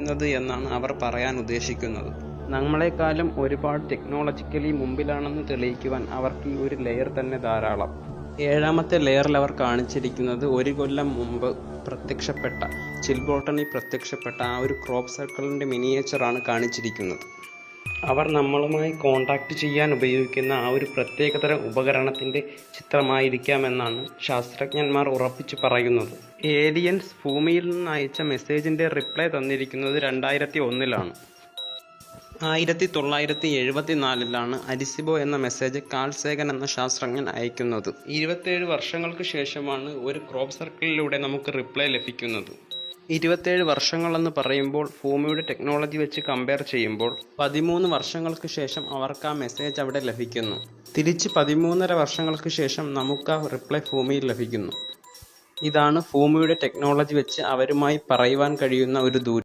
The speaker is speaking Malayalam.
ചെയ്യുന്നത് എന്നാണ് അവർ പറയാൻ ഉദ്ദേശിക്കുന്നത്. നമ്മളെക്കാളും ഒരുപാട് ടെക്നോളജിക്കലി മുമ്പിലാണെന്ന് തെളിയിക്കുവാൻ അവർക്ക് ഈ ഒരു ലെയർ തന്നെ ധാരാളം. ഏഴാമത്തെ ലെയറിൽ അവർ കാണിച്ചിരിക്കുന്നത് 1 കൊല്ലം മുമ്പ് പ്രത്യക്ഷപ്പെട്ട ചിൽബോട്ടണിൽ പ്രത്യക്ഷപ്പെട്ട ആ ഒരു ക്രോപ്പ് സർക്കിളിൻ്റെ മിനിയേച്ചറാണ് കാണിച്ചിരിക്കുന്നത്. അവർ നമ്മളുമായി കോണ്ടാക്ട് ചെയ്യാൻ ഉപയോഗിക്കുന്ന ആ ഒരു പ്രത്യേകതരം ഉപകരണത്തിൻ്റെ ചിത്രമായിരിക്കാമെന്നാണ് ശാസ്ത്രജ്ഞന്മാർ ഉറപ്പിച്ചു പറയുന്നത്. ഏലിയൻസ് ഭൂമിയിൽ നിന്ന് അയച്ച മെസ്സേജിൻ്റെ റിപ്ലൈ തന്നിരിക്കുന്നത് 2001-ലാണ്. 1974-ലാണ് അരിസിബോ എന്ന മെസ്സേജ് കാൾ സേഗൻ എന്ന ശാസ്ത്രജ്ഞൻ അയക്കുന്നത്. 27 വർഷങ്ങൾക്ക് ശേഷമാണ് ഒരു ക്രോപ്പ് സർക്കിളിലൂടെ നമുക്ക് റിപ്ലൈ ലഭിക്കുന്നത്. 27 വർഷങ്ങളെന്ന് പറയുമ്പോൾ ഭൂമിയുടെ ടെക്നോളജി വെച്ച് കമ്പയർ ചെയ്യുമ്പോൾ 13 വർഷങ്ങൾക്ക് ശേഷം അവർക്ക് ആ മെസ്സേജ് അവിടെ ലഭിക്കുന്നു. തിരിച്ച് 13.5 വർഷങ്ങൾക്ക് ശേഷം നമുക്ക് ആ റിപ്ലൈ ഭൂമിയിൽ ലഭിക്കുന്നു. ഇതാണ് ഭൂമിയുടെ ടെക്നോളജി വെച്ച് അവരുമായി പറയുവാൻ കഴിയുന്ന ഒരു ദൂരം.